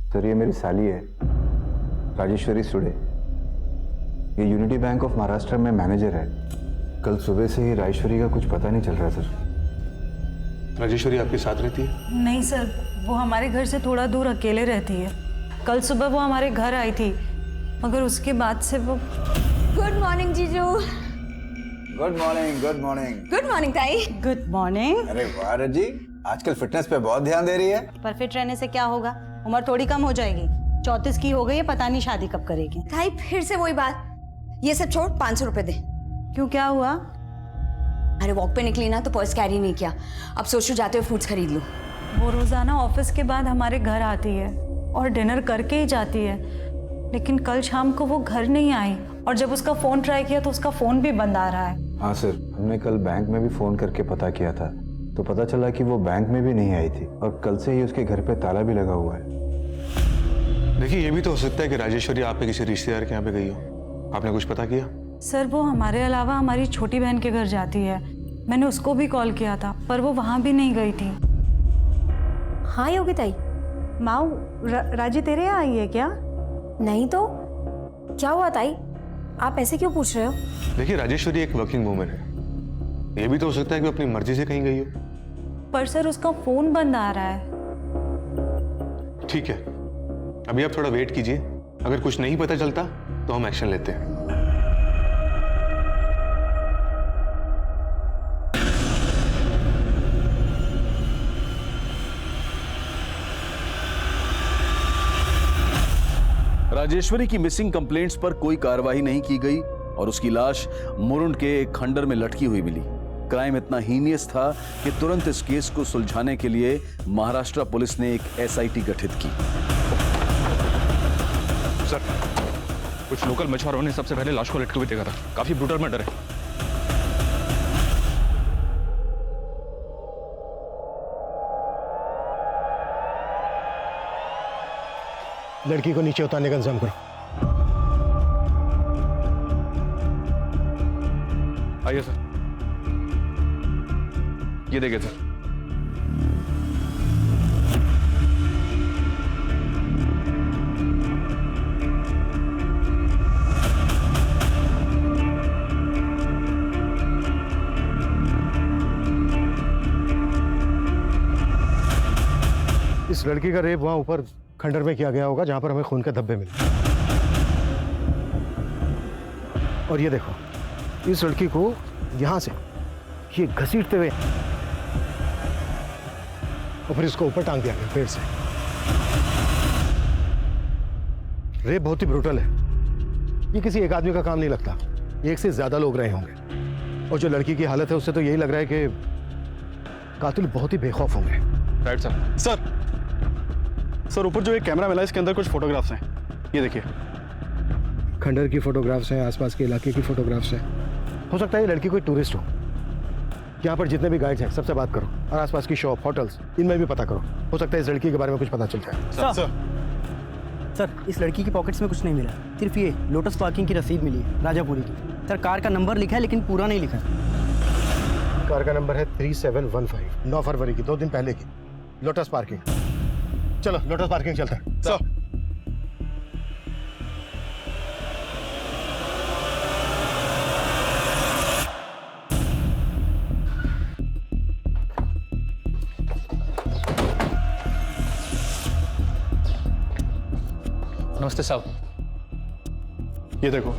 Sir ये मेरी साली है, राजेश्वरी सुड़े। ये यूनिटी बैंक ऑफ महाराष्ट्र में मैनेजर है। कल सुबह से ही राजेश्वरी का कुछ पता नहीं चल रहा सर। राजेश्वरी आपके साथ रहती है? नहीं सर, वो हमारे घर से थोड़ा दूर अकेले रहती है। कल सुबह वो हमारे घर आई थी, मगर उसके बाद से वो। गुड मॉर्निंग जीजू। Good morning. Good morning. Good morning ताई। Good morning. अरे वाह रजी, आजकल फिटनेस पे बहुत ध्यान दे रही है। पर फिट रहने से क्या होगा, उम्र थोड़ी कम हो जाएगी। 34 की हो गई है, पता नहीं शादी कब करेगी। ताई फिर से वही बात, ये सब छोड़ 500 रुपए दे। क्यों, क्या हुआ? अरे वॉक पे निकली ना तो पर्स कैरी नहीं किया, अब सोचो जाते हुए फ्रूट्स खरीद लो। वो रोजाना ऑफिस के बाद हमारे घर आती है और डिनर करके ही जाती है, लेकिन कल शाम को वो घर नहीं आई और जब उसका फोन ट्राई किया तो उसका फोन भी बंद आ रहा है। हाँ सर, हमने कल बैंक में भी फोन करके पता किया था तो पता चला कि वो बैंक में भी नहीं आई थी और कल से ही उसके घर पे ताला भी लगा हुआ है। देखिए, ये भी तो हो सकता है कि राजेश्वरी आप पे किसी रिश्तेदार के यहाँ पे गई हो। आपने कुछ पता किया? सर वो हमारे अलावा हमारी छोटी बहन के घर जाती है। मैंने उसको भी कॉल किया था पर वो वहाँ भी नहीं गई थी। हाँ योगी ताई। माऊ, राजी तेरे यहाँ आई है क्या? नहीं तो क्या हुआ ताई, आप ऐसे क्यों पूछ रहे हो? देखिए, राजेश्वरी एक वर्किंग वूमेन है, ये भी तो हो सकता है कि वो अपनी मर्जी से कहीं गई हो। पर सर उसका फोन बंद आ रहा है। ठीक है, अभी आप थोड़ा वेट कीजिए, अगर कुछ नहीं पता चलता तो हम एक्शन लेते हैं। राजेश्वरी की मिसिंग कंप्लेंट्स पर कोई कार्रवाई नहीं की गई और उसकी लाश मुरुंड के एक खंडर में लटकी हुई मिली। क्राइम इतना हीनियस था कि तुरंत इस केस को सुलझाने के लिए महाराष्ट्र पुलिस ने एक एसआईटी गठित की। सर, कुछ लोकल मछुआरों ने सबसे पहले लाश को लटके हुए देखा था। काफी ब्रूटल मर्डर है। लड़की को नीचे उतारने का इंतजाम करो। आइए सर, ये देखिए सर। इस लड़की का रेप वहां ऊपर खंडर में किया गया होगा जहां पर हमें खून के धब्बे मिले। और ये देखो, इस लड़की को यहां से ये घसीटते हुए और फिर इसको ऊपर टांग दिया गया पेड़ से। रेप बहुत ही ब्रूटल है। ये किसी एक आदमी का काम नहीं लगता, एक से ज्यादा लोग रहे होंगे। और जो लड़की की हालत है उससे तो यही लग रहा है कि कातिल बहुत ही बेखौफ होंगे। Right sir. सर ऊपर जो एक कैमरा मिला है इसके अंदर कुछ फोटोग्राफ्स हैं, ये देखिए। खंडर की फोटोग्राफ्स हैं, आसपास के इलाके की फोटोग्राफ्स हैं। हो सकता है ये लड़की कोई टूरिस्ट हो। यहाँ पर जितने भी गाइड्स हैं सबसे बात करो और आसपास की शॉप, होटल्स, इनमें भी पता करो। हो सकता है इस लड़की के बारे में कुछ पता चल जाए। सर, इस लड़की की पॉकेट्स में कुछ नहीं मिला, सिर्फ ये लोटस पार्किंग की रसीद मिली है राजापुरी की। सर कार का नंबर लिखा है लेकिन पूरा नहीं लिखा है। कार का नंबर है 3715, 9 फरवरी की, 2 दिन पहले की। Lotus parking. चलो लोटस पार्किंग चलते हैं। सर, नमस्ते साहब। ये देखो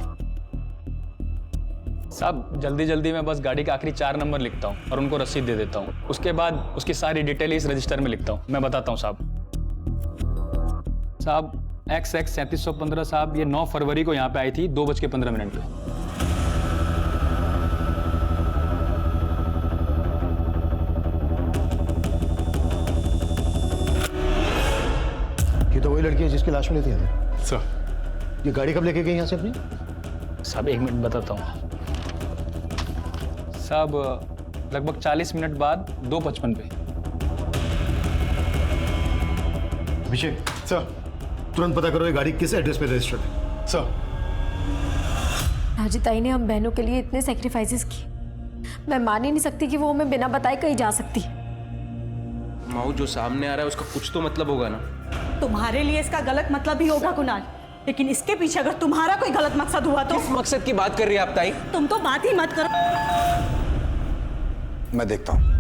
साहब, जल्दी जल्दी मैं बस गाड़ी के आखिरी 4 नंबर लिखता हूँ और उनको रसीद दे देता हूँ। उसके बाद उसकी सारी डिटेल इस रजिस्टर में लिखता हूँ। मैं बताता हूँ साहब। साहब XX 3715 साहब, ये 9 फरवरी को यहाँ पे आई थी 2:15 पे। ये तो वही लड़की है जिसकी लाश मिली थी हमें। सर, ये गाड़ी कब लेके गई यहाँ से अपनी? साहब 1 मिनट बताता हूँ साहब। लगभग 40 मिनट बाद 2:55 पे। अभिषेक सर, तुरंत पता करो ये गाड़ी किस एड्रेस पे रजिस्टर्ड है। सर। राजी ताई ने हम बहनों के लिए इतने सेक्रीफाइसेस किए, मैं मान ही नहीं सकती कि वो हमें बिना बताए कहीं जा सकती। माऊ, जो सामने आ रहा है उसका कुछ तो मतलब होगा ना। तुम्हारे लिए इसका गलत मतलब ही होगा कुणाल, लेकिन इसके पीछे अगर तुम्हारा कोई गलत मकसद हुआ तो किस मकसद की बात कर रही है आप ताई? तुम तो बात ही मत करो। मैं देखता हूँ।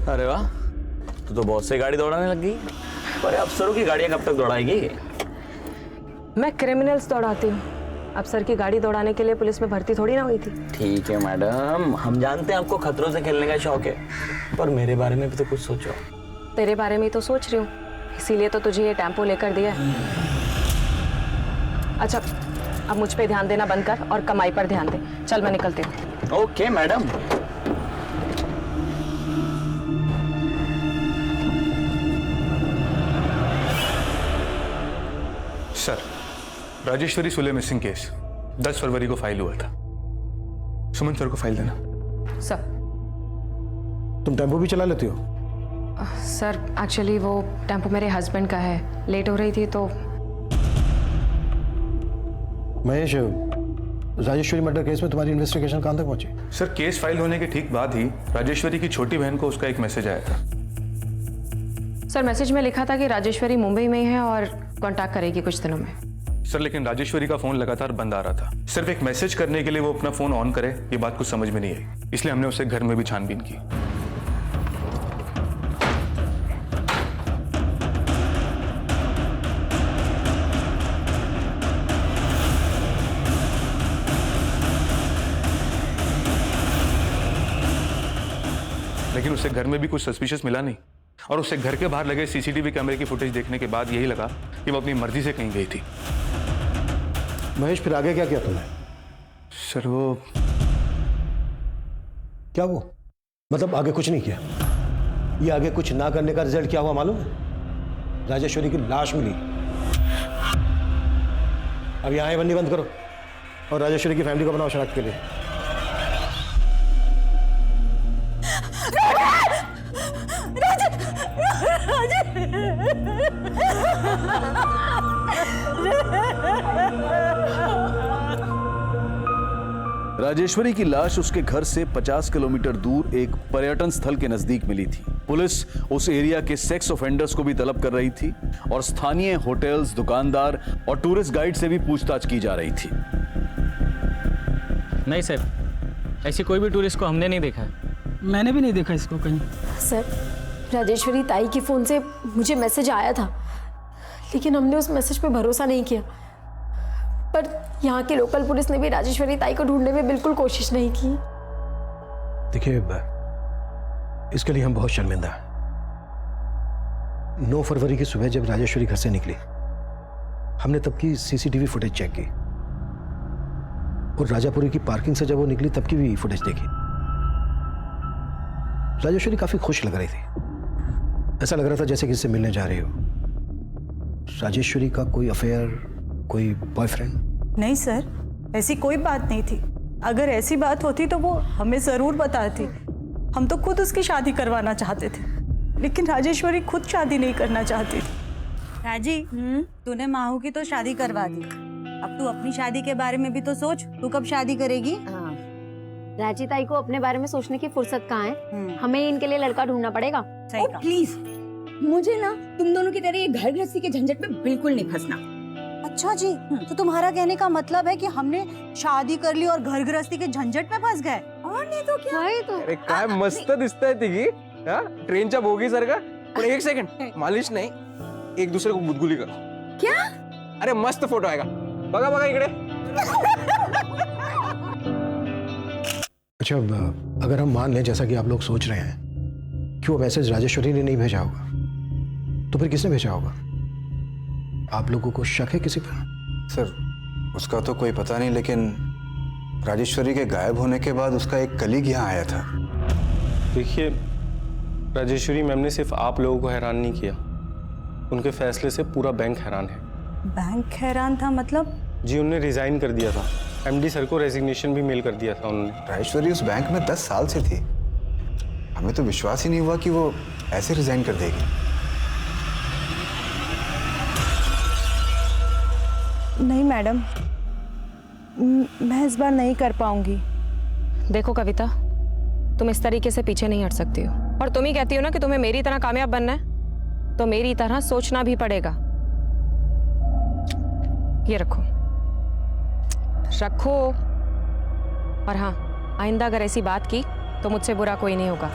अरे वाह, तू तो बहुत से गाड़ी दौड़ाने लग गई। पर अफसरों की गाड़ियां कब तक दौड़ाएगी? मैं क्रिमिनल्स दौड़ाती हूँ। अफसर की गाड़ी दौड़ाने के लिए पुलिस में भर्ती थोड़ी ना हुई थी। ठीक है मैडम, हम जानते हैं आपको खतरों से खेलने का शौक है, पर मेरे बारे में भी तो कुछ सोचो। तेरे बारे में ही तो सोच रही हूँ, इसीलिए तो तुझे ये टेम्पो लेकर दिया है। अच्छा, अब मुझ पे ध्यान देना बंद कर और कमाई पर ध्यान दे। चल मैं निकलती हूँ। Okay madam. Sir, Rajeshwari Sule missing case 10 फरवरी को फाइल हुआ था। सुमन सर को फाइल देना। सर। तुम टेम्पो भी चला लेती हो? सर एक्चुअली वो टेम्पो मेरे हस्बैंड का है, लेट हो रही थी तो। महेश, राजेश्वरी मर्डर केस में तुम्हारी इन्वेस्टिगेशन कहां तक पहुंची? सर, केस फाइल होने के ठीक बाद ही राजेश्वरी की छोटी बहन को उसका एक मैसेज आया था। सर मैसेज में लिखा था कि राजेश्वरी मुंबई में है और कांटेक्ट करेगी कुछ दिनों में। सर, लेकिन राजेश्वरी का फोन लगातार बंद आ रहा था। सिर्फ एक मैसेज करने के लिए वो अपना फोन ऑन करे, ये बात कुछ समझ में नहीं आई, इसलिए हमने उसे घर में भी छानबीन की। लेकिन उसे घर में भी कुछ सस्पिशियस मिला नहीं, और उसे घर के बाहर लगे सीसीटीवी कैमरे की फुटेज देखने के बाद यही लगा कि वो अपनी मर्जी से कहीं गई थी। महेश, फिर आगे क्या किया तुमने? सर वो क्या वो मतलब आगे कुछ नहीं किया? ये आगे कुछ ना करने का रिजल्ट क्या हुआ मालूम है? राजेश्वरी की लाश मिली। अब यहाँ बंदी बंद करो और राजेश्वरी की फैमिली को बनाओ शनाख्त के लिए। राजेश्वरी की लाश उसके घर से 50 किलोमीटर दूर एक पर्यटन स्थल के नजदीक मिली थी। पुलिस उस एरिया के सेक्स ऑफेंडर्स को भी तलब कर रही थी और स्थानीय होटल्स, दुकानदार और टूरिस्ट गाइड से भी पूछताछ की जा रही थी। नहीं सर, ऐसी कोई भी टूरिस्ट को हमने नहीं देखा है। मैंने भी नहीं देखा इसको कहीं। सर राजेश्वरी ताई के फ़ोन से मुझे मैसेज आया था, लेकिन हमने उस मैसेज पे भरोसा नहीं किया। पर यहाँ की लोकल पुलिस ने भी राजेश्वरी ताई को ढूंढने में बिल्कुल कोशिश नहीं की। देखिए, इसके लिए हम बहुत शर्मिंदा हैं। 9 फरवरी की सुबह जब राजेश्वरी घर से निकली, हमने तब की सीसीटीवी फुटेज चेक की और राजापुरी की पार्किंग से जब वो निकली तब की भी फुटेज देखी। राजेश्वरी काफी खुश लग रही थी, ऐसा लग रहा था जैसे किसी से मिलने जा रही हो। राजेश्वरी का कोई अफेयर, कोई बॉयफ्रेंड? नहीं सर, ऐसी कोई बात नहीं थी। अगर ऐसी बात होती तो वो हमें ज़रूर बताती। हम तो खुद उसकी शादी करवाना चाहते थे, लेकिन राजेश्वरी खुद शादी नहीं करना चाहती थी। राजी, तूने माहू की तो शादी करवा दी, अब तू अपनी शादी के बारे में भी तो सोच। तू कब शादी करेगी? राजी ताई को अपने बारे में सोचने की फुर्सत कहाँ है? हमें इनके लिए लड़का ढूंढना पड़ेगा। सही कहा। प्लीज मुझे ना तुम दोनों की तरह ये घर गृहस्थी के झंझट में बिल्कुल नहीं फंसना। अच्छा जी, तो तुम्हारा कहने का मतलब है कि हमने शादी कर ली और घर गृहस्थी के झंझट में फंस गए? और नहीं तो क्या? अरे काय मस्त दिसतंय तिघी, हा? ट्रेनच्या बोगी सारखा। पण एक सेकंड, मालिश नाही, एक दूसरे को गुदगुली कर। क्या? अरे मस्त फोटो आएगा, बघा बघा इकडे। अच्छा, अगर हम मान लें जैसा कि आप लोग सोच रहे हैं कि वो मैसेज राजेश्वरी ने नहीं भेजा होगा, तो फिर किसने भेजा होगा? आप लोगों को शक है किसी पर? सर, उसका तो कोई पता नहीं, लेकिन राजेश्वरी के गायब होने के बाद उसका एक कलीग यहाँ आया था। देखिए, राजेश्वरी मैम ने सिर्फ आप लोगों को हैरान नहीं किया, उनके फैसले से पूरा बैंक हैरान है। बैंक हैरान था मतलब? जी, उन्होंने रिजाइन कर दिया था। एमडी सर को रेजिग्नेशन भी मेल कर दिया था उन्होंने। राजेश्वरी उस बैंक में 10 साल से थी। हमें तो विश्वास ही नहीं हुआ कि वो ऐसे रिजाइन कर देगी। नहीं मैडम, मैं इस बार नहीं कर पाऊंगी। देखो कविता, तुम इस तरीके से पीछे नहीं हट सकती हो, और तुम ही कहती हो ना कि तुम्हें मेरी तरह कामयाब बनना है, तो मेरी तरह सोचना भी पड़ेगा। ये रखो रखो, और हाँ, आइंदा अगर ऐसी बात की तो मुझसे बुरा कोई नहीं होगा।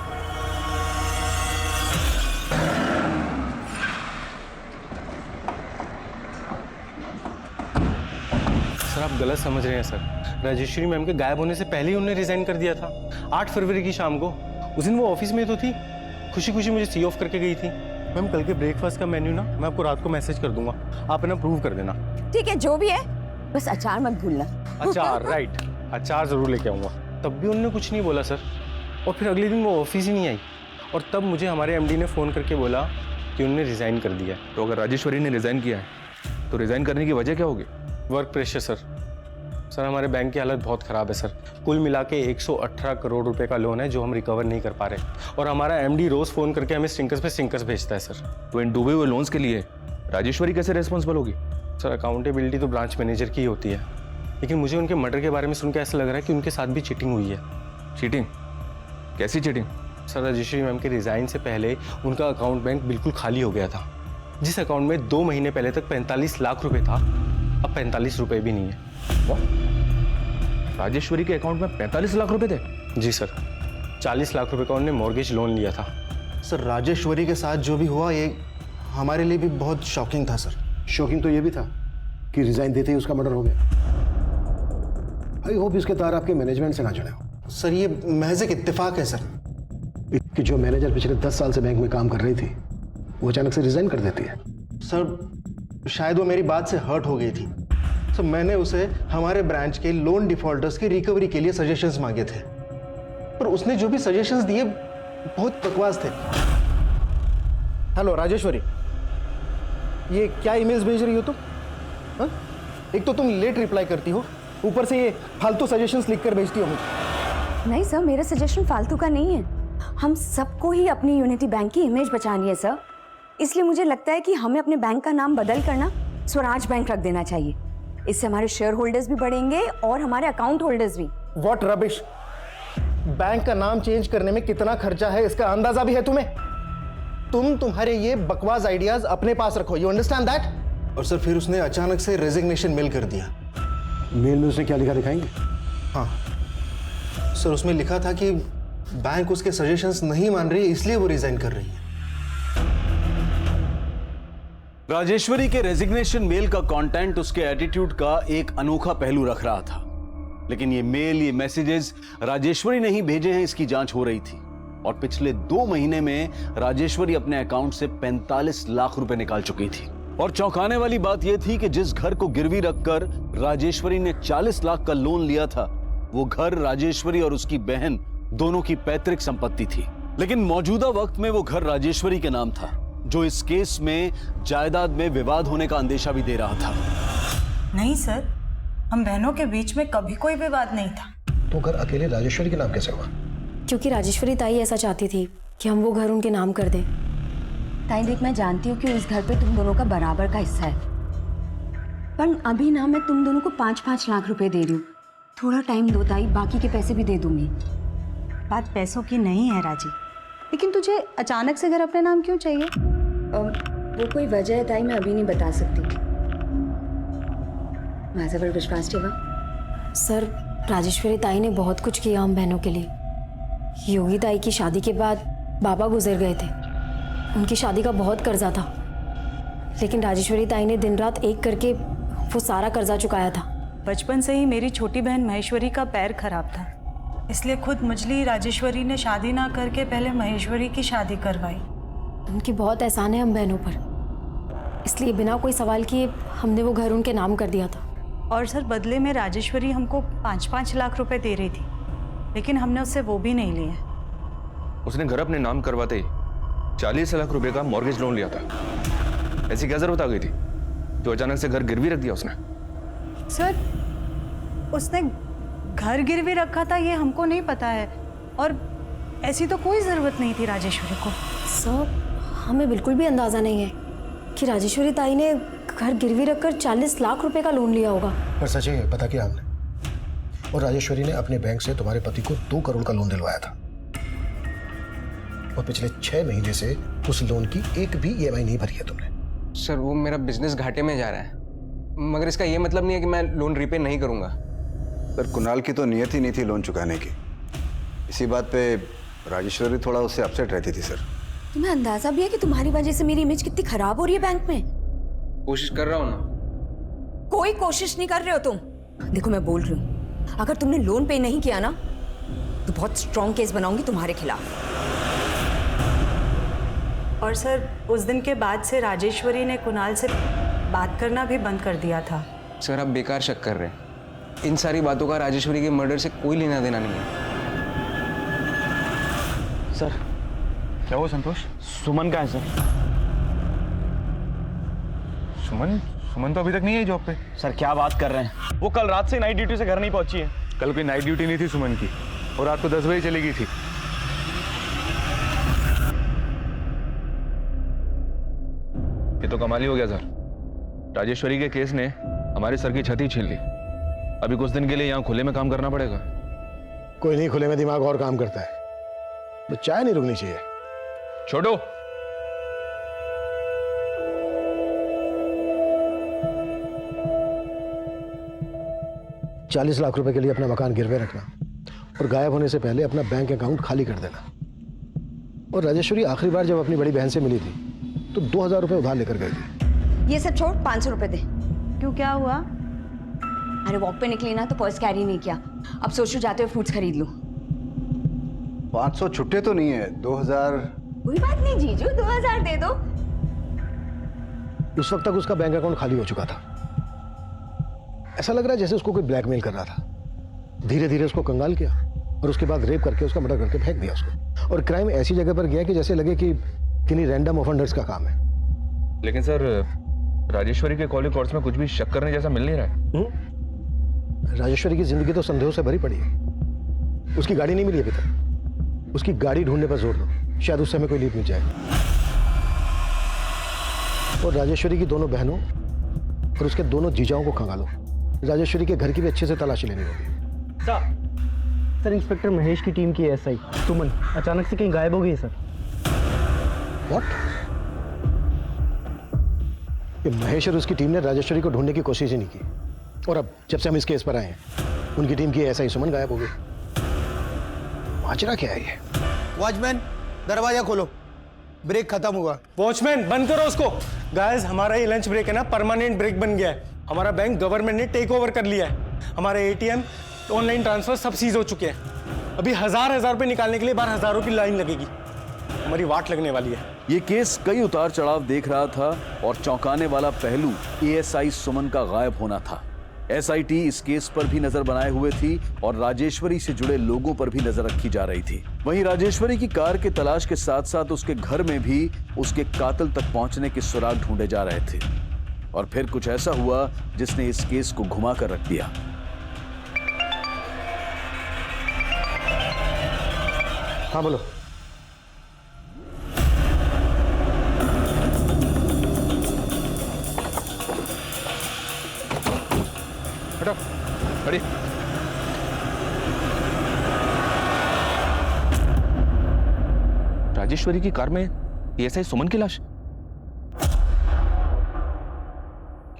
सर आप गलत समझ रहे हैं सर। राजेश्वरी मैम के गायब होने से पहले ही उन्होंने रिजाइन कर दिया था 8 फरवरी की शाम को। उस दिन वो ऑफिस में तो थी, खुशी खुशी मुझे सी ऑफ करके गई थी। मैम कल के ब्रेकफास्ट का मेन्यू ना मैं आपको रात को मैसेज कर दूंगा, आप ना प्रूव कर देना। ठीक है, जो भी है, बस अचार मत भूलना। अचार, राइट, अचार जरूर लेके आऊँगा। तब भी उन्होंने कुछ नहीं बोला सर, और फिर अगले दिन वो ऑफिस ही नहीं आई, और तब मुझे हमारे एमडी ने फ़ोन करके बोला कि उन्होंने रिज़ाइन कर दिया। तो अगर राजेश्वरी ने रिज़ाइन किया है तो रिज़ाइन करने की वजह क्या होगी? Work pressure sir. सर हमारे बैंक की हालत बहुत ख़राब है सर। कुल मिला के 118 करोड़ रुपए का लोन है जो हम रिकवर नहीं कर पा रहे, और हमारा एमडी रोज़ फ़ोन करके हमें स्टिंकर्स पे स्टिंकर्स भेजता है सर। तो इन डूबे हुए लोन्स के लिए राजेश्वरी कैसे रिस्पॉन्सिबल होगी? सर अकाउंटेबिलिटी तो ब्रांच मैनेजर की ही होती है, लेकिन मुझे उनके मर्डर के बारे में सुन के ऐसा लग रहा है कि उनके साथ भी चीटिंग हुई है। चीटिंग? कैसी चीटिंग? सर राजेश्वरी मैम के रिज़ाइन से पहले उनका अकाउंट बैंक बिल्कुल खाली हो गया था। जिस अकाउंट में 2 महीने पहले तक 45 लाख रुपए था, अब 45 रुपए भी नहीं है। राजेश्वरी के अकाउंट में 45 लाख रुपए थे? जी सर, 40 लाख रुपए का उन्होंने मॉर्गेज लोन लिया था। सर राजेश्वरी के साथ जो भी हुआ ये हमारे लिए भी बहुत शॉकिंग था सर। शॉकिंग तो ये भी था कि रिजाइन देते ही उसका मर्डर हो गया। आई होप इसके तार आपके मैनेजमेंट से ना जुड़े हो। सर ये महज एक इत्तेफाक है सर कि जो मैनेजर पिछले 10 साल से बैंक में काम कर रही थी वो अचानक से रिजाइन कर देती है। सर शायद वो मेरी बात से हर्ट हो गई थी। सर मैंने उसे हमारे ब्रांच के लोन डिफॉल्टर्स की रिकवरी के लिए सजेशंस मांगे थे, पर उसने जो भी सजेशंस दिए बहुत बकवास थे। हेलो राजेश्वरी, ये क्या ईमेल्स भेज रही हो तुम? हाँ? एक तो तुम लेट रिप्लाई करती हो, ऊपर से ये फालतू सजेशंस लिखकर भेजती हो मुझे। नहीं सर, मेरा सजेशन फालतू का नहीं है। हम सबको ही अपनी यूनिटी बैंक की इमेज बचानी है सर, इसलिए मुझे लगता है कि हमें अपने बैंक का नाम बदल कर ना स्वराज बैंक रख देना चाहिए। इससे हमारे शेयर होल्डर्स भी बढ़ेंगे और हमारे अकाउंट होल्डर्स भी। What rubbish! बैंक का नाम चेंज करने में कितना खर्चा है इसका अंदाजा भी है तुम्हें? तुम्हारे ये बकवास आइडियाज अपने पास रखो, यू अंडरस्टैंड दैट? और सर फिर उसने अचानक से रेजिग्नेशन मेल कर दिया। मेल में उसने क्या लिखा दिखाएंगे? हाँ सर, उसमें लिखा था कि बैंक उसके सजेशंस नहीं मान रही है, इसलिए वो रिजाइन कर रही है। राजेश्वरी के रेजिग्नेशन मेल का कंटेंट उसके एटीट्यूड का एक अनोखा पहलू रख रहा था, लेकिन ये मेल, ये मैसेजेस राजेश्वरी ने ही भेजे हैं, इसकी जांच हो रही थी। और पिछले 2 महीने में राजेश्वरी अपने अकाउंट से 45 लाख रुपए निकाल चुकी थी। और चौंकाने वाली बात यह थी कि जिस घर को गिरवी रखकर राजेश्वरी ने 40 लाख का लोन लिया था, वो घर राजेश्वरी और उसकी बहन दोनों की पैतृक संपत्ति थी। लेकिन मौजूदा वक्त में वो घर राजेश्वरी के नाम था, जो इस केस में जायदाद में विवाद होने का अंदेशा भी दे रहा था। नहीं सर, हम बहनों के बीच में कभी कोई विवाद नहीं था। तो घर अकेले राजेश्वरी के नाम कैसे हुआ? क्योंकि राजेश्वरी ताई ऐसा चाहती थी कि हम वो घर उनके नाम कर दें। ताई देख, मैं जानती हूँ कि इस घर पे तुम दोनों का बराबर का हिस्सा है, पर अभी ना मैं तुम दोनों को 5-5 लाख रुपए दे रही हूँ। थोड़ा टाइम दो ताई, बाकी के पैसे भी दे दूंगी। बात पैसों की नहीं है राजी, लेकिन तुझे अचानक से घर अपने नाम क्यों चाहिए? वो कोई वजह है ताई, मैं अभी नहीं बता सकती। माझा पर विश्वास ठेवा। सर राजेश्वरी ताई ने बहुत कुछ किया हम बहनों के लिए। योगी ताई की शादी के बाद बाबा गुजर गए थे, उनकी शादी का बहुत कर्जा था, लेकिन राजेश्वरी ताई ने दिन रात एक करके वो सारा कर्जा चुकाया था। बचपन से ही मेरी छोटी बहन महेश्वरी का पैर खराब था, इसलिए खुद मजली राजेश्वरी ने शादी ना करके पहले महेश्वरी की शादी करवाई। उनकी बहुत एहसान है हम बहनों पर, इसलिए बिना कोई सवाल किए हमने वो घर उनके नाम कर दिया था। और सर बदले में राजेश्वरी हमको 5-5 लाख रुपए दे रही थी, लेकिन हमने उससे वो भी नहीं लिए। उसने घर अपने नाम करवाते ही 40 लाख रुपए का मॉर्गेज लोन लिया था। ऐसी क्या जरूरत आ गई थी जो अचानक से घर गिरवी रख दिया उसने? सर उसने घर गिरवी रखा था ये हमको नहीं पता है, और ऐसी तो कोई ज़रूरत नहीं थी राजेश्वरी को। सर हमें बिल्कुल भी अंदाज़ा नहीं है कि राजेश्वरी ताई ने घर गिरवी रखकर 40 लाख रुपए का लोन लिया होगा। पर सच है, पता किया हमने, और राजेश्वरी ने अपने बैंक से तुम्हारे पति को 2 करोड़ का लोन दिलवाया था, और पिछले 6 महीने से उस लोन की एक भी EMI नहीं भरी है तुमने। सर वो मेरा बिजनेस घाटे में जा रहा है, मगर इसका ये मतलब नहीं है कि मैं लोन रिपे नहीं करूंगा। सर कुणाल की तो नियत ही नहीं थी लोन चुकाने की। इसी बात पे राजेश्वरी थोड़ा उससे अपसेट रहती थी। सर तुम्हें अंदाजा भी है कि तुम्हारी वजह से मेरी इमेज कितनी खराब हो रही है बैंक में? कोशिश कर रहा हूँ ना। कोई कोशिश नहीं कर रहे हो तुम। देखो मैं बोल रही हूँ, अगर तुमने लोन पे नहीं किया ना तो बहुत स्ट्रॉन्ग केस बनाऊंगी तुम्हारे खिलाफ। और सर उस दिन के बाद से राजेश्वरी ने कुणाल से बात करना भी बंद कर दिया था। सर आप बेकार शक कर रहे हैं। इन सारी बातों का राजेश्वरी के मर्डर से कोई लेना देना नहीं है। सर क्या हुआ संतोष? सुमन कहाँ है सर? सुमन तो अभी तक नहीं है जॉब पे। सर क्या बात कर रहे हैं, वो कल रात से नाइट ड्यूटी से घर नहीं पहुंची है। कल कोई नाइट ड्यूटी नहीं थी सुमन की, और रात को 10 बजे चली गई थी। ये तो कमाल ही हो गया सर। राजेश्वरी के केस ने हमारे सर की छत ही छीन ली। अभी कुछ दिन के लिए यहाँ खुले में काम करना पड़ेगा। कोई नहीं, खुले में दिमाग और काम करता है। तो चाय नहीं रुकनी चाहिए। छोड़ो। ₹40 लाख के लिए अपना मकान गिरवे रखना और गायब होने से पहले अपना बैंक अकाउंट खाली कर देना। और राजेश्वरी आखिरी बार जब अपनी बड़ी बहन से मिली थी तो 2000 रुपए उधार लेकर गई थी। ये सब छोड़, 500 रुपए दे। क्यों, क्या हुआ? अरे वॉक पे निकली ना तो पर्स कैरी नहीं किया। अब सोचू जाते हुए फ्रूट्स खरीद लूं। 500 छुट्टे तो नहीं है, 2000। कोई बात नहीं जीजू, 2000 दे दो। उस वक्त तक उसका बैंक अकाउंट खाली हो चुका था। ऐसा लग रहा है जैसे उसको कोई ब्लैकमेल कर रहा था। धीरे धीरे उसको कंगाल किया और उसके बाद रेप करके उसका मर्डर करके फेंक दिया उसको। और क्राइम ऐसी जगह पर गया कि जैसे लगे कि किन्हीं रैंडम ऑफेंडर्स का काम है। लेकिन सर राजेश्वरी के कॉल रिकॉर्ड्स में कुछ भी शक करने जैसा मिल नहीं रहा है। राजेश्वरी की जिंदगी तो संदेहों से भरी पड़ी है। उसकी गाड़ी नहीं मिली अभी तक। उसकी गाड़ी ढूंढने पर जोर दो, शायद उससे हमें कोई लीड मिल जाए। और राजेश्वरी की दोनों बहनों और उसके दोनों जीजाओं को खंगालो। राजेश्वरी के घर की भी अच्छे से तलाशी लेनी होगी। सर इंस्पेक्टर महेश की टीम की SI सुमन अचानक से कहीं गायब हो गई है सर। What? ये महेश और उसकी टीम ने राजेश्वरी को ढूंढने की कोशिश ही नहीं की, और अब जब से हम इस केस पर आए हैं उनकी टीम की SI सुमन गायब हो गई। माजरा क्या है ये? वॉचमैन दरवाजा खोलो, ब्रेक खत्म हुआ। वॉचमैन बंद करो उसको। गाइस हमारा ये लंच ब्रेक है ना, परमानेंट ब्रेक बन गया है। हमारा बैंक गवर्नमेंट ने टेक ओवर कर लिया है। हमारे ATM ऑनलाइन ट्रांसफर सब सीज हो चुके हैं। अभी हजार रुपए निकालने के लिए बाहर हजारों की लाइन लगेगी। हमारी वाट लगने वाली है। ये केस कई उतार चढ़ाव देख रहा था और चौंकाने वाला पहलू ASI सुमन का गायब होना था। SIT इस केस पर भी नजर बनाए हुए थी और राजेश्वरी से जुड़े लोगों पर भी नजर रखी जा रही थी। वहीं राजेश्वरी की कार के तलाश के साथ साथ उसके घर में भी उसके कातिल तक पहुंचने के सुराग ढूंढे जा रहे थे। और फिर कुछ ऐसा हुआ जिसने इस केस को घुमा कर रख दिया। हाँ बोलो। हटो, खड़ी। राजेश्वरी की कार में ASI सुमन की लाश।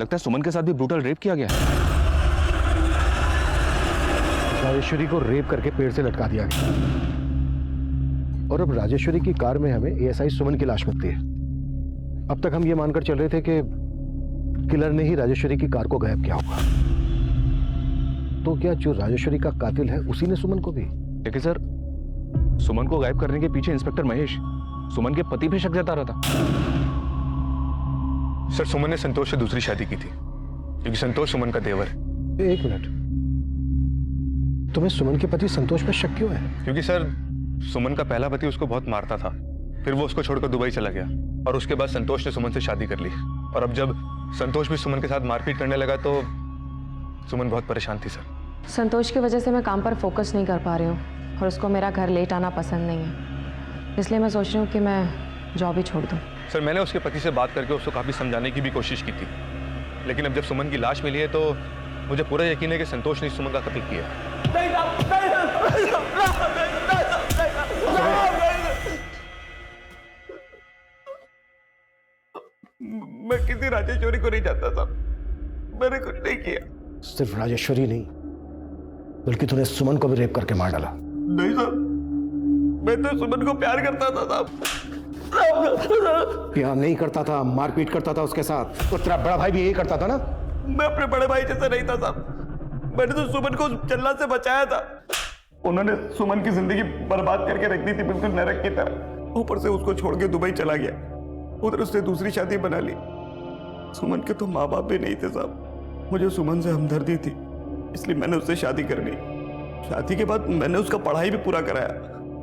लगता है सुमन के साथ भी ब्रूटल रेप किया गया। राजेश्वरी को रेप करके पेड़ से लटका दिया गया, और अब राजेश्वरी की कार में हमें ASI सुमन की लाश मिलती है। अब तक हम ये मानकर चल रहे थे कि किलर ने ही राजेश्वरी की कार को गायब किया होगा। तो क्या जो राजेश्वरी का कातिल है उसी ने सुमन को भी? लेकिन सर सुमन को गायब करने के पीछे इंस्पेक्टर महेश सुमन के पति पे शक जता रहा था। सर सुमन ने संतोष से दूसरी शादी की थी, क्योंकि संतोष सुमन का देवर है। एक मिनट, तुम्हें सुमन के पति संतोष पर शक क्यों है? क्योंकि सर सुमन का पहला पति उसको बहुत मारता था, फिर वो उसको छोड़कर दुबई चला गया, और उसके बाद संतोष ने सुमन से शादी कर ली। और अब जब संतोष भी सुमन के साथ मारपीट करने लगा तो सुमन बहुत परेशान थी। सर संतोष की वजह से मैं काम पर फोकस नहीं कर पा रही हूँ, और उसको मेरा घर लेट आना पसंद नहीं है, इसलिए मैं सोच रही हूँ कि मैं जॉब ही छोड़ दूँ। सर मैंने उसके पति से बात करके उसको काफ़ी समझाने की भी कोशिश की थी, लेकिन अब जब सुमन की लाश मिली है तो मुझे पूरा यकीन है कि संतोष ने सुमन का कत्ल किया। मैं किसी राजेश्वरी को नहीं जानता साहब, मैंने कुछ नहीं किया। सिर्फ राजेश्वरी नहीं, बल्कि तूने सुमन को भी रेप करके मार डाला। नहीं साहब, मैं तो सुमन को प्यार करता था साहब। प्यार नहीं करता था, मारपीट करता था उसके साथ। तो तेरा बड़ा भाई भी यही करता था ना? मैं अपने बड़े भाई जैसा नहीं था साहब, मैंने तो सुमन को जल्लाद से बचाया था। उन्होंने सुमन की जिंदगी बर्बाद करके रख दी थी, बिल्कुल नरक की तरह। ऊपर से उसको छोड़ के दुबई चला गया, उधर उसने दूसरी शादी बना ली। सुमन के तो माँ बाप भी नहीं थे साहब। मुझे सुमन से हमदर्दी थी, इसलिए मैंने उससे शादी कर ली। शादी के बाद मैंने उसका पढ़ाई भी पूरा कराया,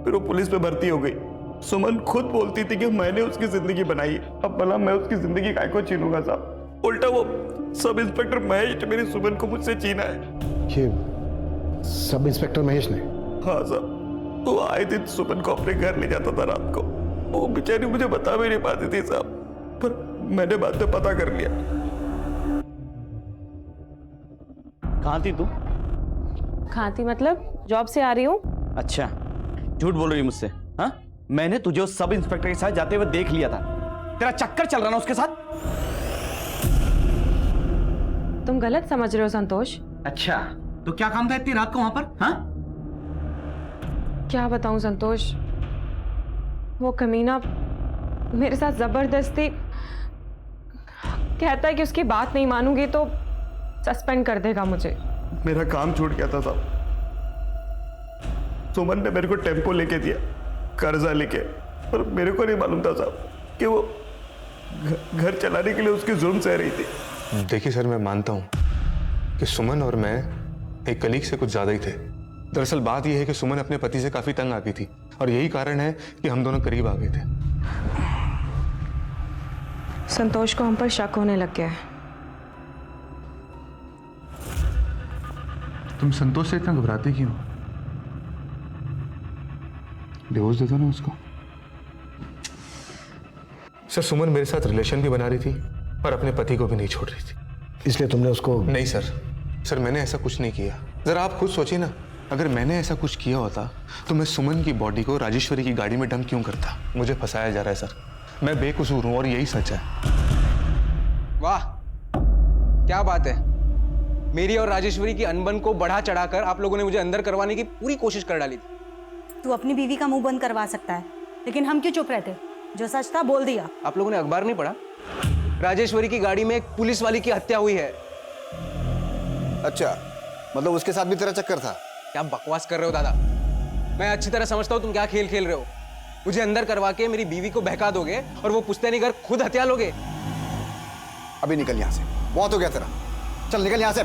फिर वो पुलिस में भर्ती हो गई। सुमन खुद बोलती थी कि मैंने उसकी जिंदगी बनाई है, अब भला मैं उसकी जिंदगी काय को छीनूंगा साहब। उल्टा वो सब इंस्पेक्टर महेश ने मेरी सुमन को मुझसे छीना है। ये सब इंस्पेक्टर महेश ने? हाँ साहब, वो आए दिन सुमन को अपने घर ले जाता था रात को। वो बेचारी मुझे बता भी नहीं पाती थी साहब, पर मैंने बाद में पता कर लिया। कहाँ थी तू? कहाँ थी मतलब? जॉब से आ रही हूँ। अच्छा, झूठ बोल रही है मुझसे? हाँ, मैंने तुझे उस सब इंस्पेक्टर के साथ जाते हुए देख लिया था। तेरा चक्कर चल रहा ना उसके साथ। तुम गलत समझ रहे हो संतोष। अच्छा, तो क्या काम था इतनी रात को वहां पर? हाँ, क्या बताऊं संतोष, वो कमीना मेरे साथ जबरदस्ती कहता है कि उसकी बात नहीं मानूंगी तो सस्पेंड कर देगा मुझे। मेरा काम छूट गया था साहब। सुमन ने मेरे को टेम्पो लेके दिया, कर्जा लेके, पर मेरे को नहीं मालूम था साहब कि वो घर चलाने के लिए उसकी जुर्म सह रही थी। देखिए सर, मैं मानता हूँ कि सुमन और मैं एक कलीग से कुछ ज्यादा ही थे। दरअसल बात यह है कि सुमन अपने पति से काफी तंग आ गई थी और यही कारण है कि हम दोनों करीब आ गए थे। संतोष को हम पर शक होने लग गया है। तुम संतोष से इतना घबराते क्यों? डिवोर्स दे दो ना उसको। सर, सुमन मेरे साथ रिलेशन भी बना रही थी और अपने पति को भी नहीं छोड़ रही थी। इसलिए तुमने उसको? नहीं सर, मैंने ऐसा कुछ नहीं किया। जरा आप खुद सोचिए ना, अगर मैंने ऐसा कुछ किया होता तो मैं सुमन की बॉडी को राजेश्वरी की गाड़ी में डंप क्यों करता? मुझे फंसाया जा रहा है सर, मैं बेकसूर हूं और यही सच है। वाह, क्या बात है। मेरी और राजेश्वरी की अनबन को बढ़ा चढ़ाकर आप लोगों ने मुझे अंदर करवाने की पूरी कोशिश कर डाली थी। तू अपनी बीवी का मुंह बंद करवा सकता है, लेकिन हम क्यों चुप रहते? जो सच था बोल दिया। आप लोगों ने अखबार नहीं पढ़ा? राजेश्वरी की गाड़ी में एक पुलिस वाले की हत्या हुई है। अच्छा, मतलब उसके साथ भी तेरा चक्कर था? क्या बकवास कर रहे हो दादा? मैं अच्छी तरह समझता हूँ तुम क्या खेल खेल रहे हो। मुझे अंदर करवा के मेरी बीवी को बहका दोगे और वो पुश्तैनी घर खुद हत्या लोगे। अभी निकल यहाँ से, बहुत हो गया तेरा। चल निकल यहाँ से।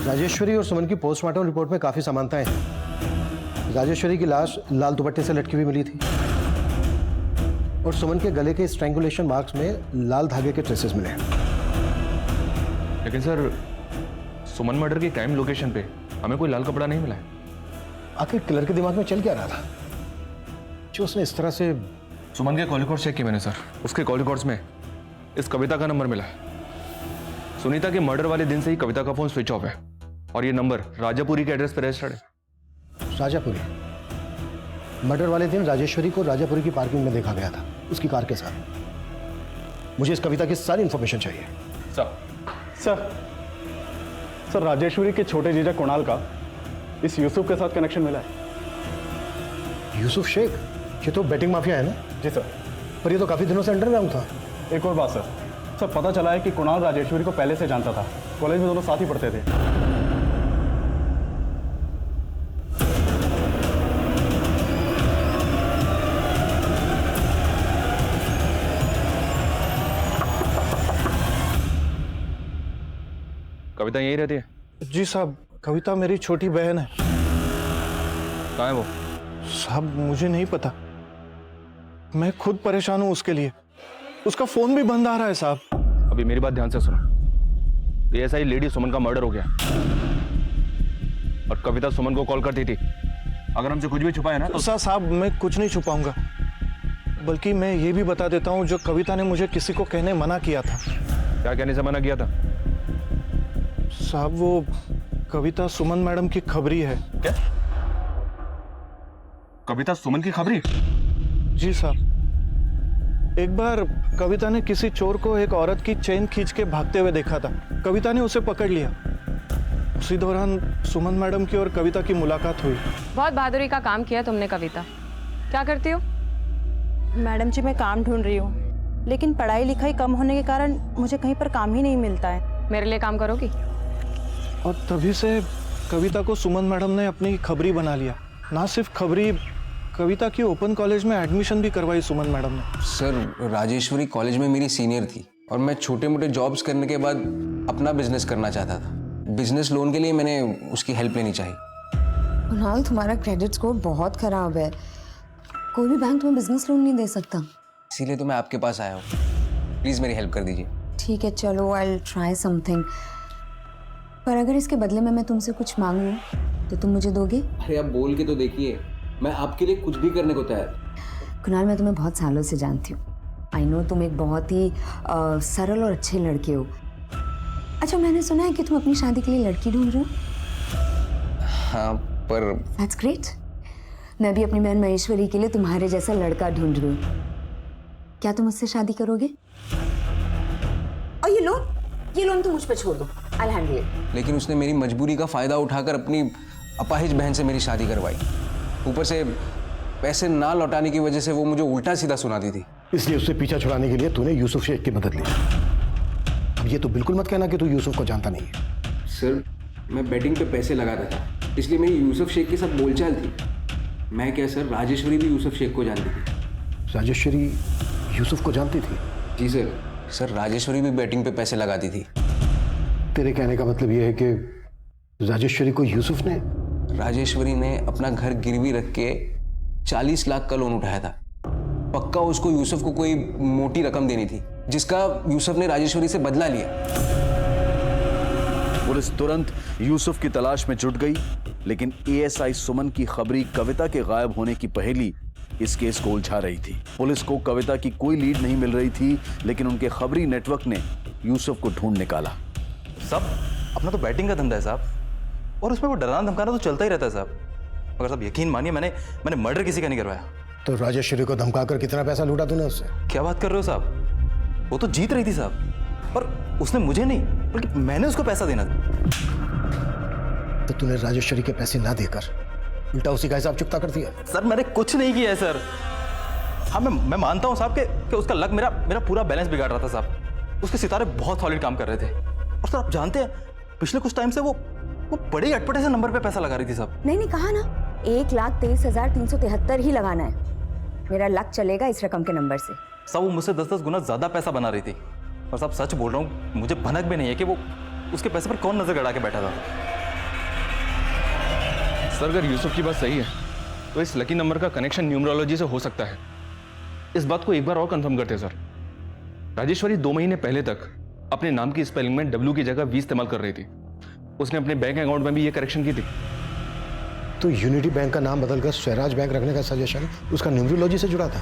राजेश्वरी और सुमन की पोस्टमार्टम रिपोर्ट में काफी समानताएं हैं। राजेश्वरी की लाश लाल दुपट्टे से लटकी हुई मिली थी और सुमन के गले के स्ट्रैंगुलेशन मार्क्स में लाल धागे के ट्रेसेस मिले हैं। लेकिन सर, सुमन मर्डर की क्राइम लोकेशन पे हमें कोई लाल कपड़ा नहीं मिला है। आखिर किलर के दिमाग में चल क्या रहा था जो उसने इस तरह से? सुमन के कॉल रिकॉर्ड चेक किए मैंने सर, उसके कॉल रिकॉर्ड्स में इस कविता का नंबर मिला है। सुनीता के मर्डर वाले दिन से ही कविता का फोन स्विच ऑफ है और ये नंबर राजापुरी के एड्रेस पर रजिस्टर्ड है। राजापुरी? मर्डर वाले दिन राजेश्वरी को राजापुरी की पार्किंग में देखा गया था उसकी कार के साथ। मुझे इस कविता की सारी इंफॉर्मेशन चाहिए। सर, राजेश्वरी के छोटे जीजा कुणाल का इस यूसुफ के साथ कनेक्शन मिला है। यूसुफ शेख? ये तो बेटिंग माफिया है ना? जी सर। पर ये तो काफी दिनों से अंडरग्राउंड था। एक और बात सर, पता चला है कि कुणाल राजेश्वरी को पहले से जानता था, कॉलेज में दोनों साथ ही पढ़ते थे। कविता यही रहती है? जी साहब, कविता मेरी छोटी बहन है। कहाँ है वो? साहब मुझे नहीं पता, मैं खुद परेशान हूं उसके लिए। उसका फोन भी बंद आ रहा है साहब। अभी मेरी बात ध्यान से सुनो। एएसआई लेडी सुमन का मर्डर हो गया और कविता सुमन को कॉल करती थी। अगर हमसे कुछ भी छुपाया ना तो साहब मैं कुछ नहीं छुपाऊंगा, बल्कि मैं ये भी बता देता हूं जो कविता ने मुझे किसी को कहने मना किया था। क्या कहने से मना किया था? साहब वो कविता सुमन मैडम की खबरी है। क्या? कविता सुमन की खबरी? जी साहब, एक बार कविता ने किसी चोर को एक औरत की चेन खींच के भागते हुए देखा था। कविता ने उसे पकड़ लिया। उसी दौरान सुमन मैडम की और कविता की मुलाकात हुई। बहुत बहादुरी का काम किया तुमने कविता। क्या करती हो? मैडम जी मैं काम ढूंढ रही हूँ, लेकिन पढ़ाई लिखाई कम होने के कारण मुझे कहीं पर काम ही नहीं मिलता है। मेरे लिए काम करोगी? और तभी से कविता को सुमन मैडम ने अपनी खबरी बना लिया। ना सिर्फ खबरी, कविता की ओपन कॉलेज में एडमिशन भी करवाई सुमन मैडम ने। सर राजेश्वरी कॉलेज में मेरी सीनियर थी और मैं छोटे मोटे जॉब्स करने के बाद अपना बिजनेस करना चाहता था। बिजनेस लोन के लिए मैंने उसकी हेल्प लेनी चाहिए। कुणाल, तुम्हारा क्रेडिट स्कोर बहुत खराब है, कोई भी बैंक तुम्हें बिजनेस लोन नहीं दे सकता। इसीलिए तो मैं आपके पास आया हूँ, प्लीज़ मेरी हेल्प कर दीजिए। ठीक है, चलो आई विल ट्राई समथिंग, पर अगर इसके बदले में मैं तुमसे कुछ मांगूं तो तुम मुझे दोगे? अरे आप बोल के तो देखिए, मैं आपके लिए कुछ भी करने को तैयार। कुणाल, मैं तुम्हें बहुत सालों से जानती हूँ। आई नो तुम एक बहुत ही सरल और अच्छे लड़के हो। अच्छा, मैंने सुना है कि तुम अपनी शादी के लिए लड़की ढूंढ रहे हो। हाँ, पर दैट्स ग्रेट। मैं भी अपनी बहन महेश्वरी के लिए तुम्हारे जैसा लड़का ढूंढ रही हूँ। क्या तुम मुझसे शादी करोगे? और ये लोन तुम मुझ पर छोड़ दो, आई हैंडल इट। लेकिन उसने मेरी मजबूरी का फायदा उठाकर अपनी अपाहिज बहन से मेरी शादी करवाई। ऊपर से पैसे ना लौटाने की वजह से वो मुझे उल्टा सीधा सुनाती थी। इसलिए उससे पीछा छुड़ाने के लिए तूने यूसुफ शेख की मदद ली। अब ये तो बिल्कुल मत कहना कि तू यूसुफ को जानता नहीं है। सर, मैं बेटिंग पे पैसे लगाता था, इसलिए मेरी यूसुफ शेख के साथ बोलचाल थी। मैं क्या सर, राजेश्वरी भी यूसुफ शेख को जानती थी। राजेश्वरी यूसुफ को जानती थी? जी सर। सर राजेश्वरी भी बेटिंग पे पैसे लगाती थी। तेरे कहने का मतलब ये है कि राजेश्वरी को यूसुफ ने? राजेश्वरी ने अपना घर गिरवी रख के 40 लाख का लोन उठाया था। पक्का उसको यूसुफ को कोई मोटी रकम देनी थी, जिसका यूसुफ ने राजेश्वरी से बदला लिया। पुलिस तुरंत यूसुफ की तलाश में जुट गई, लेकिन एएसआई सुमन की खबरी कविता के गायब होने की पहेली इस केस को उलझा रही थी। पुलिस को कविता की कोई लीड नहीं मिल रही थी, लेकिन उनके खबरी नेटवर्क ने यूसुफ को ढूंढ निकाला। साहब, अपना तो बैटिंग का धंधा है साहब, और उसमें वो डराना धमकाना तो चलता ही रहता है साहब। मगर साहब यकीन मानिए, मैंने मर्डर किसी का नहीं करवाया। तो राजेश्वरी को धमकाकर कितना पैसा लूटा तूने उससे? क्या बात कर रहे हो साहब, वो तो जीत रही थी साहब, और उसने मुझे नहीं बल्कि मैंने उसको पैसा देना था। तो तूने राजेश्वरी के पैसे ना देकर उल्टा उसी का हिसाब चुकता कर दिया? सर मैंने कुछ नहीं किया है सर। हाँ, मैं मानता हूँ साहब कि उसका लक मेरा पूरा बैलेंस बिगाड़ रहा था साहब। उसके सितारे बहुत सॉलिड काम कर रहे थे, और सर आप जानते हैं पिछले कुछ टाइम से वो बड़े अटपटे से नंबर पे पैसा लगा रही थी साहब। नहीं कहा ना, 1,23,373 ही लगाना है। मेरा लक चलेगा इस रकम के नंबर से। साहब वो मुझसे 10-10 गुना ज्यादा पैसा बना रही थी, और साहब सच बोल रहा हूँ, मुझे भनक भी नहीं है कि वो उसके पैसे पर कौन नजर गड़ा के बैठा था। सर अगर यूसुफ की बात सही है तो इस लकी नंबर का कनेक्शन न्यूमरोलॉजी से हो सकता है। इस बात को एक बार और कंफर्म करते हैं सर। राजेश्वरी 2 महीने पहले तक अपने नाम की स्पेलिंग में W की जगह V इस्तेमाल कर रही थी। उसने अपने बैंक अकाउंट में भी ये करेक्शन की थी। तो यूनिटी बैंक का नाम बदलकर स्वराज बैंक रखने का सजेशन उसका न्यूमरोलॉजी से जुड़ा था?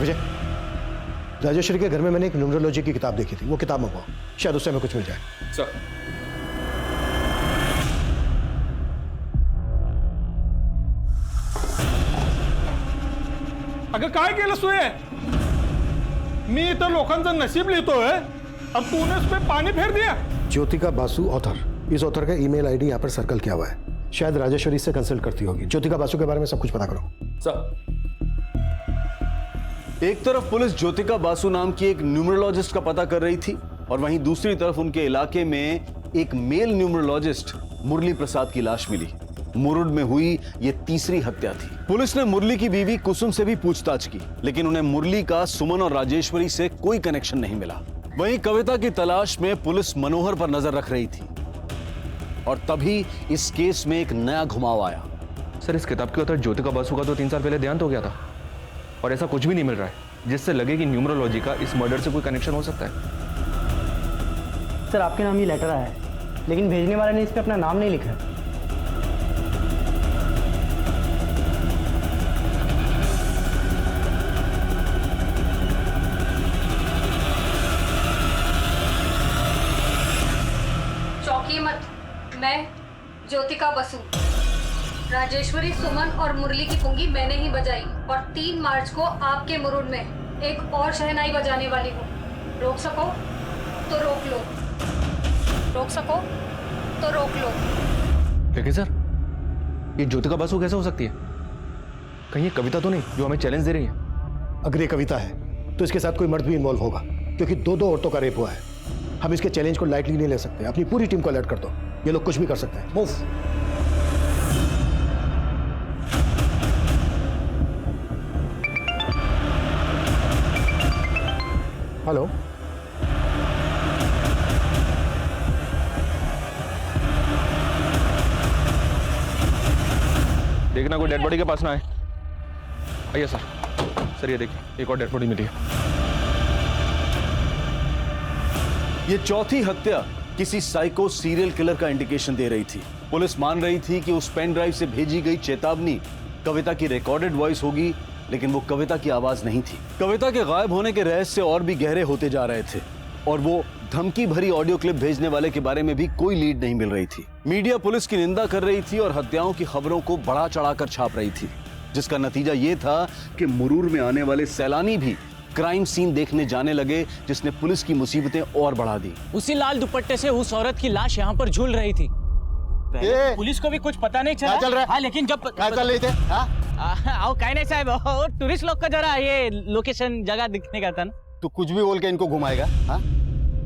विजय, राजेश्वरी के घर में मैंने एक न्यूमरोलॉजी की किताब देखी थी, वो किताब मंगवाओ, शायद उससे हमें कुछ मिल जाए। सर अगं काय केलं सोय? मी इथं लोकांचं नसीब लिहितोय और तूने उस पे पानी फेर दिया। ज्योतिका बासु ऑथर, इस ऑथर का ईमेल आईडी यहाँ पर सर्कल किया हुआ है। शायद राजेश्वरी से कंसल्ट करती होगी। ज्योतिका बासु के बारे में सब कुछ पता करो। सर एक तरफ पुलिस ज्योतिका बासु नाम की एक न्यूमरोलॉजिस्ट का पता कर रही थी, और वहीं दूसरी तरफ उनके इलाके में एक मेल न्यूमरोलॉजिस्ट मुरली प्रसाद की लाश मिली। मुरुड में हुई ये तीसरी हत्या थी। पुलिस ने मुरली की बीवी कुसुम से भी पूछताछ की, लेकिन उन्हें मुरली का सुमन और राजेश्वरी से कोई कनेक्शन नहीं मिला। वहीं कविता की तलाश में पुलिस मनोहर पर नजर रख रही थी, और तभी इस केस में एक नया घुमाव आया। सर इस किताब के author ज्योतिका बासु का तो 3 साल पहले देहांत हो गया था, और ऐसा कुछ भी नहीं मिल रहा है जिससे लगे कि न्यूमरोलॉजी का इस मर्डर से कोई कनेक्शन हो सकता है। सर आपके नाम ये लेटर आया है, लेकिन भेजने वाले ने इस पे अपना नाम नहीं लिखा है। ज्योतिका बसु। राजेश्वरी, सुमन और मुरली की पुंगी मैंने ही बजाई और 3 मार्च को आपके मुरुड में एक और शहनाई बजाने वाली हूँ। रोक सको तो रोक लो, रोक सको तो रोक लो। लेकिन सर, ये ज्योतिका बसु कैसे हो सकती है? कहीं ये कविता तो नहीं जो हमें चैलेंज दे रही है? अगर ये कविता है तो इसके साथ कोई मर्द भी इन्वॉल्व होगा, क्योंकि 2 औरतों का रेप हुआ है। हम इसके चैलेंज को लाइटली नहीं ले सकते। अपनी पूरी टीम को अलर्ट कर दो, ये लोग कुछ भी कर सकते हैं। मूव। हेलो, देखना कोई डेड बॉडी के पास ना आए। आइए सर। सर ये देखिए, एक और डेड बॉडी मिली है। ये चौथी हत्या किसी साइको सीरियल किलर का इंडिकेशन दे रही थी। पुलिस मान रही थी कि उस पेन ड्राइव से भेजी गई चेतावनी कविता की रिकॉर्डेड वॉइस होगी, लेकिन वो कविता की आवाज नहीं थी। कविता के गायब होने के रहस्य और भी गहरे होते जा रहे थे और वो धमकी भरी ऑडियो क्लिप भेजने वाले के बारे में भी कोई लीड नहीं मिल रही थी। मीडिया पुलिस की निंदा कर रही थी और हत्याओं की खबरों को बढ़ा चढ़ाकर छाप रही थी, जिसका नतीजा ये था कि मुरूर में आने वाले सैलानी भी क्राइम सीन देखने जाने लगे, जिसने पुलिस की मुसीबतें और बढ़ा दी। उसी लाल दुपट्टे से उस औरत की लाश यहाँ पर झूल रही थी। पुलिस को भी कुछ पता नहीं चला। चल रहा है? हाँ, लेकिन जब क्या चल रही थे? आओ कहीं नहीं साहब, टूरिस्ट लोग का जरा ये लोकेशन जगह दिखने का था ना। तू कुछ भी बोल के इनको घुमाएगा? हाँ,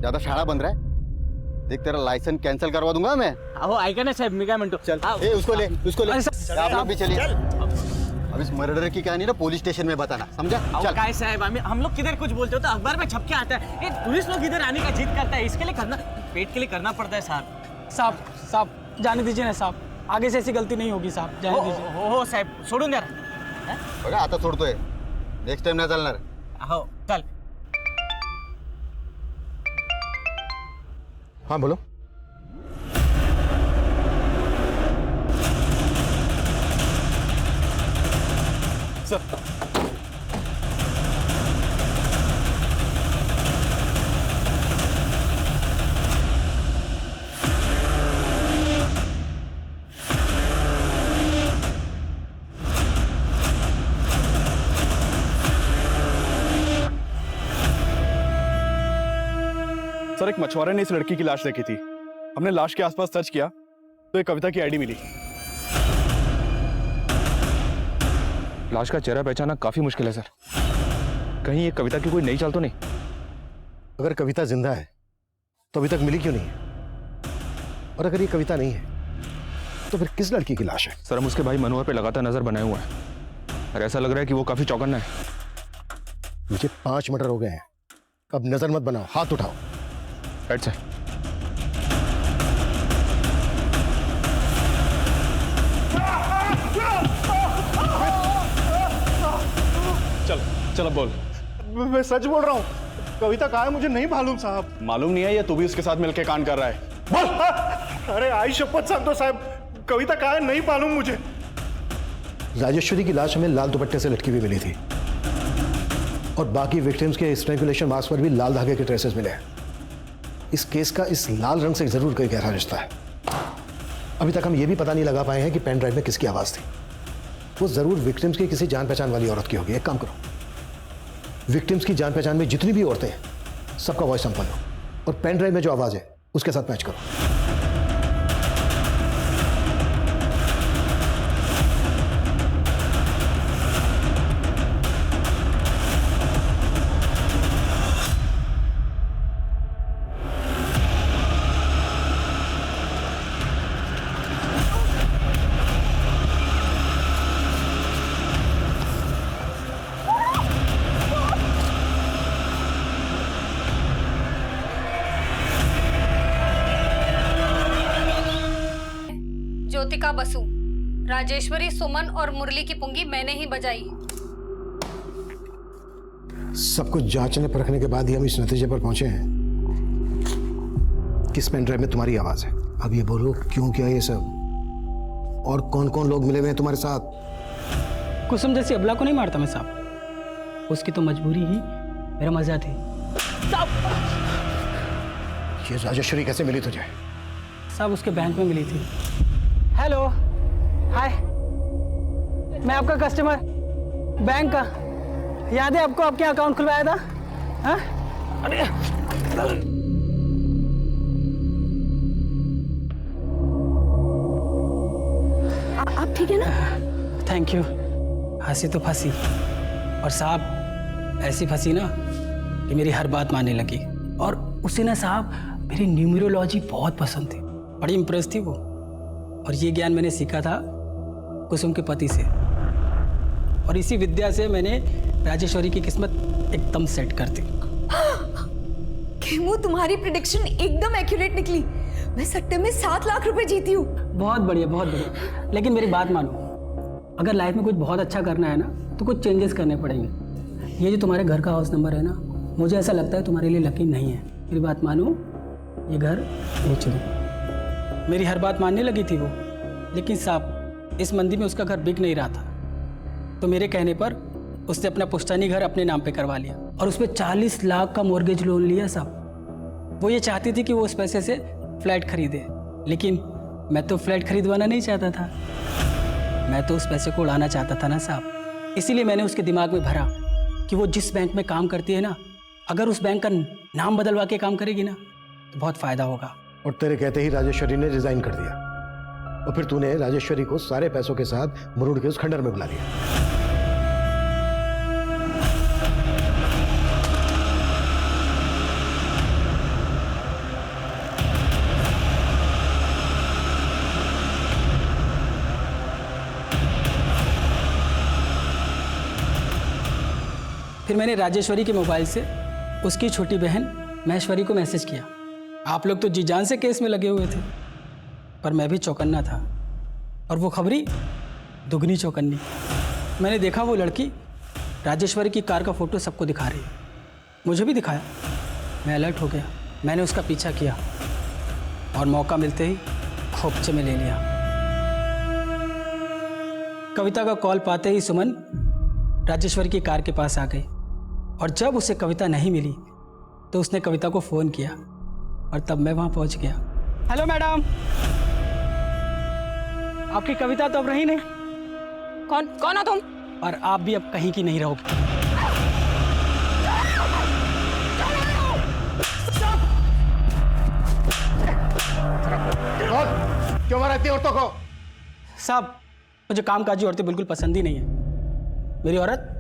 ज्यादा शाड़ा बन रहा है। देख तेरा लाइसेंस कैंसिल करवा दूंगा मैं। आओ आएगा ना साहब, मैं क्या मिनटो। चल, उसको ले, उसको ले। आप लोग भी चलिए। अब इस मर्डर की कहानी ना पुलिस स्टेशन में बताना, समझा? चल। काय साहब, हम लोग किधर कुछ बोलते हो तो अखबार में छप के आता है। ये टूरिस्ट लोग इधर आने का जिद करता है, इसके लिए करना, पेट के लिए करना पड़ता है साहब। साहब जाने दीजिए ना साहब, आगे से ऐसी गलती नहीं होगी साहब, जाने दीजिए। हो साहब, सोडून जरा। बघा आता सोडतोय, नेक्स्ट टाइम नाही चालणार। हो चल। हाँ बोलो। सर, सर एक मछुआरे ने इस लड़की की लाश देखी थी। हमने लाश के आसपास सर्च किया तो एक कविता की आईडी मिली। लाश का चेहरा पहचानना काफी मुश्किल है सर। कहीं ये कविता की कोई नई चाल तो नहीं? अगर कविता जिंदा है तो अभी तक मिली क्यों नहीं है? और अगर ये कविता नहीं है तो फिर किस लड़की की लाश है? सर हम उसके भाई मनोहर पे लगातार नजर बनाए हुए हैं और ऐसा लग रहा है कि वो काफी चौकन्ना है। मुझे 5 मर्डर हो गए हैं, अब नजर मत बनाओ, हाथ उठाओ। Right sir. चल बोल। मैं सच बोल रहा हूँ, कविता कहाँ है मुझे नहीं मालूम साहब। मालूम नहीं है या तू भी उसके साथ मिलके कांड कर रहा है? बोल। अरे आई शपथ सांगतो साहब, कविता कहाँ है नहीं मालूम मुझे। राजेश्वरी की लाश हमें लाल दुपट्टे से लटकी हुई मिली थी और बाकी विक्टिम्स के स्ट्रैंगुलेशन मार्क्स पर भी लाल धागे के ट्रेसेस मिले हैं। इस केस का इस लाल रंग से जरूर कोई गहरा रिश्ता है। अभी तक हम ये भी पता नहीं लगा पाए हैं कि पेन ड्राइव में किसकी आवाज थी। वो जरूर विक्टिम्स की किसी जान पहचान वाली औरत की होगी। एक काम करो, विक्टिम्स की जान पहचान में जितनी भी औरतें हैं सबका वॉइस सैंपल लो और पेन ड्राइव में जो आवाज है उसके साथ मैच करो। ज्योतिका बसु, राजेश्वरी, सुमन और मुरली की पुंगी मैंने ही बजाई। सब कुछ जांचने परखने के बाद ही हम इस नतीजे पर पहुंचे हैं किस पेन ड्राइव में तुम्हारी आवाज है। अब ये बोलो क्यों किया ये सब, और कौन कौन लोग मिले हुए हैं तुम्हारे साथ? कुसुम जैसी अबला को नहीं मारता मैं साहब, उसकी तो मजबूरी ही मेरा मजा थी। ये राजेश्वरी कैसे मिली तुझे? साहब उसके बैंक में मिली थी। हेलो, हाय, मैं आपका कस्टमर बैंक का, याद है आपको आपके अकाउंट खुलवाया था? हाँ? अरे आप ठीक है ना? Thank you. हंसी तो फंसी, और साहब ऐसी फंसी ना कि मेरी हर बात मानने लगी। और उसे ना साहब मेरी न्यूमरोलॉजी बहुत पसंद थी, बड़ी इम्प्रेस थी वो। और ये ज्ञान मैंने सीखा था कुसुम के पति से, और इसी विद्या से मैंने राजेश्वरी की किस्मत एकदम सेट कर दी। खेमू, तुम्हारी प्रेडिक्शन एकदम एक्यूरेट निकली। मैं सट्टे में 7 लाख रुपए जीती हूँ। बहुत बढ़िया, बहुत बढ़िया। लेकिन मेरी बात मानो, अगर लाइफ में कुछ बहुत अच्छा करना है ना तो कुछ चेंजेस करने पड़ेंगे। ये जो तुम्हारे घर का हाउस नंबर है ना, मुझे ऐसा लगता है तुम्हारे लिए लकी नहीं है। मेरी बात मानो, ये घर बेच दो। मेरी हर बात मानने लगी थी वो, लेकिन साहब इस मंदी में उसका घर बिक नहीं रहा था, तो मेरे कहने पर उसने अपना पुश्तैनी घर अपने नाम पे करवा लिया और उस पर 40 लाख का मॉर्गेज लोन लिया साहब। वो ये चाहती थी कि वो उस पैसे से फ्लैट खरीदे, लेकिन मैं तो फ्लैट खरीदवाना नहीं चाहता था, मैं तो उस पैसे को उड़ाना चाहता था ना साहब। इसीलिए मैंने उसके दिमाग में भरा कि वो जिस बैंक में काम करती है ना, अगर उस बैंक का नाम बदलवा के काम करेगी ना तो बहुत फायदा होगा। और तेरे कहते ही राजेश्वरी ने रिजाइन कर दिया, और फिर तूने राजेश्वरी को सारे पैसों के साथ मुरुड़ के उस खंडर में बुला लिया। फिर मैंने राजेश्वरी के मोबाइल से उसकी छोटी बहन महेश्वरी को मैसेज किया। आप लोग तो जी जान से केस में लगे हुए थे, पर मैं भी चौकन्ना था, और वो खबरी दुगनी चौकन्नी। मैंने देखा वो लड़की राजेश्वरी की कार का फोटो सबको दिखा रही है, मुझे भी दिखाया। मैं अलर्ट हो गया, मैंने उसका पीछा किया और मौका मिलते ही खोपचे में ले लिया। कविता का कॉल पाते ही सुमन राजेश्वरी की कार के पास आ गई, और जब उसे कविता नहीं मिली तो उसने कविता को फ़ोन किया, और तब मैं वहां पहुंच गया। हेलो मैडम, आपकी कविता तो अब रही नहीं। कौन हो तुम? और आप भी अब कहीं की नहीं रहोगे। क्यों मारती औरतों को? साहब मुझे कामकाजी औरतें बिल्कुल पसंद ही नहीं है। मेरी औरत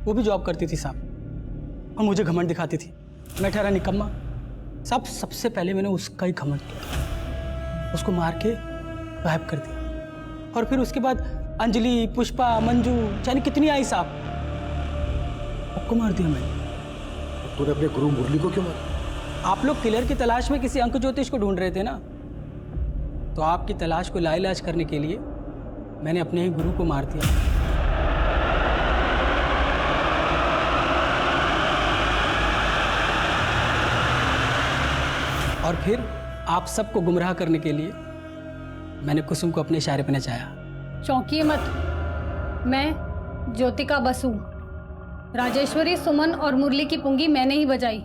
वो भी जॉब करती थी साहब, और मुझे घमंड दिखाती थी। मैं ठहरा निकम्मा साहब। सबसे पहले मैंने उसका ही घमंड किया, उसको मार के गायब कर दिया। और फिर उसके बाद अंजलि, पुष्पा, मंजू, जाने कितनी आई साहब, सबको मार दिया मैंने। तूने अपने गुरु मुरली को क्यों मारा? आप लोग किलर की तलाश में किसी अंक ज्योतिष को ढूंढ रहे थे ना, तो आपकी तलाश को लाइलाज करने के लिए मैंने अपने ही गुरु को मार दिया। और फिर आप सबको गुमराह करने के लिए मैंने कुसुम को अपने इशारे पर नचाया। चौंकिए मत, मैं ज्योतिका बसु। राजेश्वरी, सुमन और मुरली की पुंगी मैंने ही बजाई।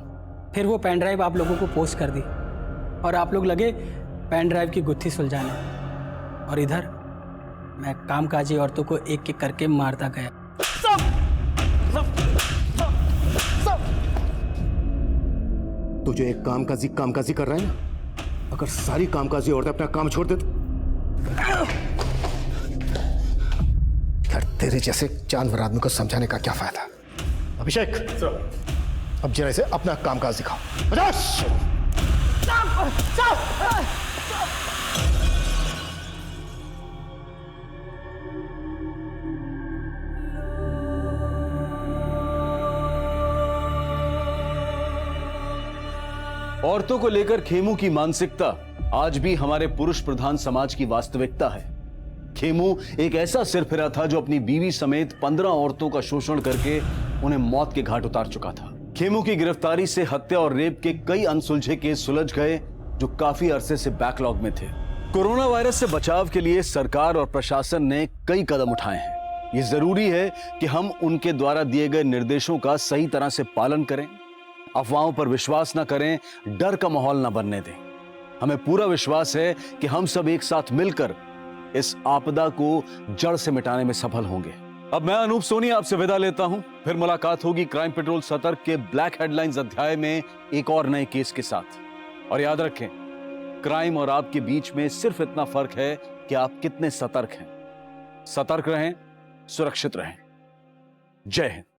फिर वो पेन ड्राइव आप लोगों को पोस्ट कर दी, और आप लोग लगे पेन ड्राइव की गुत्थी सुलझाने, और इधर मैं कामकाजी औरतों को एक एक करके मारता गया। तू जो एक कामकाजी कर रहा है ना, अगर सारी कामकाजी औरतें अपना काम छोड़ दे तो यार तेरे जैसे जानवर आदमी को समझाने का क्या फायदा। अभिषेक अब जरा इसे अपना कामकाज दिखाओ। औरतों को लेकर खेमू की मानसिकता आज भी हमारे पुरुष प्रधान समाज की वास्तविकता है। खेमू एक ऐसा सिरफिरा था जो अपनी बीवी समेत 15 औरतों का शोषण करके उन्हें मौत के घाट उतार चुका था। खेमू की गिरफ्तारी से हत्या और रेप के कई अनसुलझे केस सुलझ गए जो काफी अरसे से बैकलॉग में थे। कोरोना वायरस से बचाव के लिए सरकार और प्रशासन ने कई कदम उठाए हैं। ये जरूरी है कि हम उनके द्वारा दिए गए निर्देशों का सही तरह से पालन करें, अफवाहों पर विश्वास न करें, डर का माहौल न बनने दें। हमें पूरा विश्वास है कि हम सब एक साथ मिलकर इस आपदा को जड़ से मिटाने में सफल होंगे। अब मैं अनूप सोनी आपसे विदा लेता हूं। फिर मुलाकात होगी क्राइम पेट्रोल सतर्क के ब्लैक हेडलाइंस अध्याय में एक और नए केस के साथ। और याद रखें, क्राइम और आपके बीच में सिर्फ इतना फर्क है कि आप कितने सतर्क हैं। सतर्क रहें, सुरक्षित रहें। जय हिंद।